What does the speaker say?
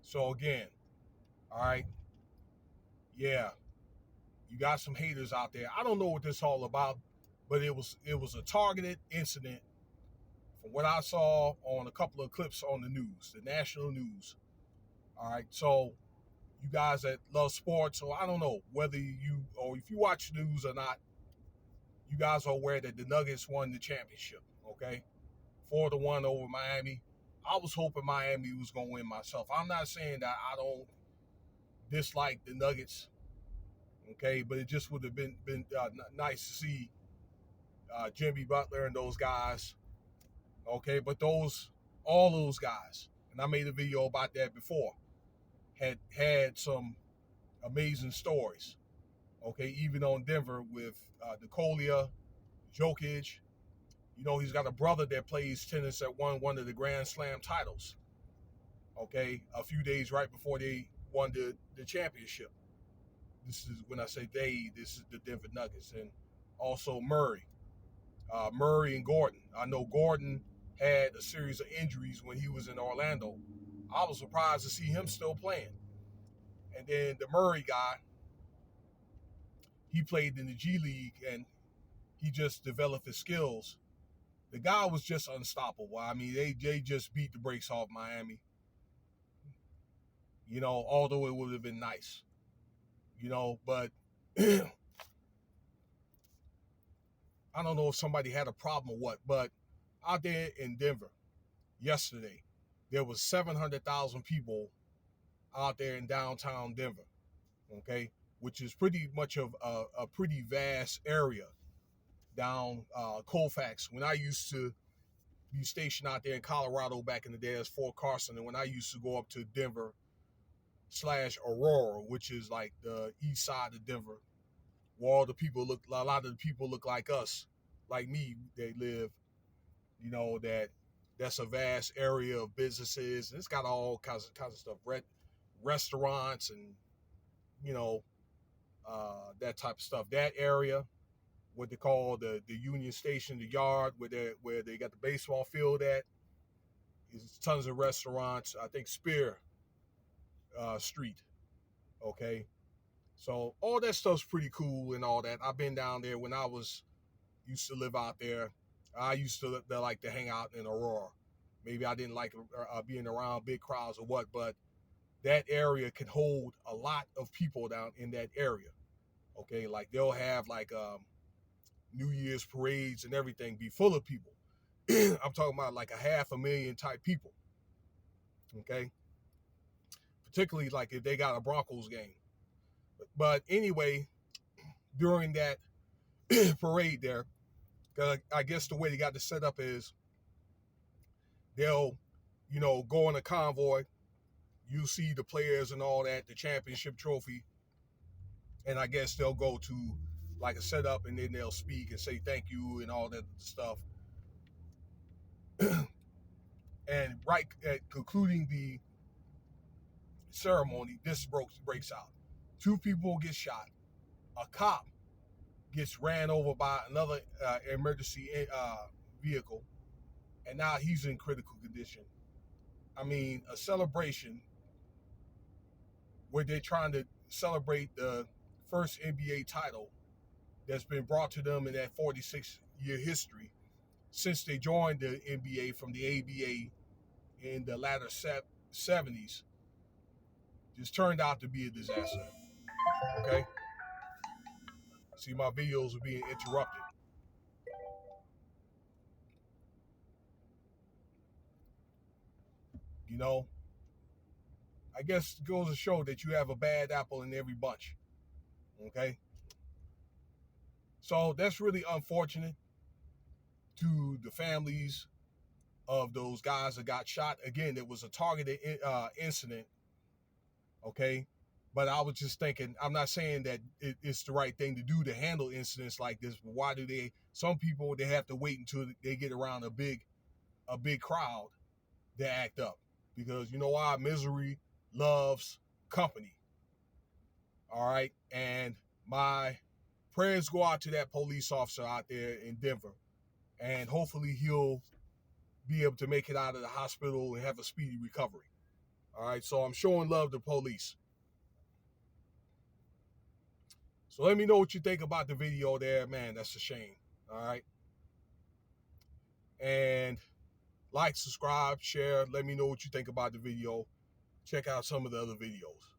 So again, all right, yeah, you got some haters out there. I don't know what this all about, but it was a targeted incident from what I saw on a couple of clips on the news, the national news. All right, so you guys that love sports, so I don't know whether you or if you watch the news or not, you guys are aware that the Nuggets won the championship. Okay, 4-1 over Miami. I was hoping Miami was going to win myself. I'm not saying that I don't dislike the Nuggets, okay, but it just would have been nice to see Jimmy Butler and those guys, okay, but all those guys, and I made a video about that before, had some amazing stories, okay, even on Denver with Nikola Jokic. You know, he's got a brother that plays tennis that won one of the Grand Slam titles, okay, a few days right before they won the championship. This is when I say they, this is the Denver Nuggets. And also Murray and Gordon. I know Gordon had a series of injuries when he was in Orlando. I was surprised to see him still playing. And then the Murray guy, he played in the G League and he just developed his skills. The guy was just unstoppable. I mean, they just beat the brakes off Miami, you know, although it would have been nice, you know, but I don't know if somebody had a problem or what, but out there in Denver yesterday, there was 700,000 people out there in downtown Denver, okay, which is pretty much of a pretty vast area down Colfax. When I used to be stationed out there in Colorado back in the day as Fort Carson, and when I used to go up to Denver slash Aurora, which is like the east side of Denver, where a lot of the people look like us, like me. They live, you know, that's a vast area of businesses. And it's got all kinds of stuff, restaurants, and you know, that type of stuff. That area, what they call the Union Station, the yard where they got the baseball field at, is tons of restaurants. I think Spear Street. Okay, so all that stuff's pretty cool and all that. I've been down there when I was used to live out there. I used to like to hang out in Aurora. Maybe I didn't like being around big crowds or what, but that area can hold a lot of people down in that area. Okay, like they'll have like New Year's parades and everything be full of people. I'm talking about like a 500,000 type people. Okay, particularly like if they got a Broncos game. But anyway, during that parade there, because I guess the way they got this set up is they'll, you know, go on a convoy. You see the players and all that, the championship trophy, and I guess they'll go to like a setup and then they'll speak and say thank you and all that stuff. And right at concluding the ceremony, this breaks out. Two people get shot. A cop gets ran over by another emergency vehicle, and now he's in critical condition. I mean, a celebration where they're trying to celebrate the first NBA title that's been brought to them in that 46-year history since they joined the NBA from the ABA in the latter 70s, just turned out to be a disaster. Okay? See, my videos are being interrupted. You know, I guess it goes to show that you have a bad apple in every bunch. Okay? So that's really unfortunate to the families of those guys that got shot. Again, it was a targeted incident. Okay? But I was just thinking, I'm not saying that it's the right thing to do to handle incidents like this, but why do some people, they have to wait until they get around a big crowd to act up? Because you know why? Misery loves company. All right. And my prayers go out to that police officer out there in Denver. And hopefully he'll be able to make it out of the hospital and have a speedy recovery. All right, so I'm showing love to police. So let me know what you think about the video there, man. That's a shame. All right. And like, subscribe, share. Let me know what you think about the video. Check out some of the other videos.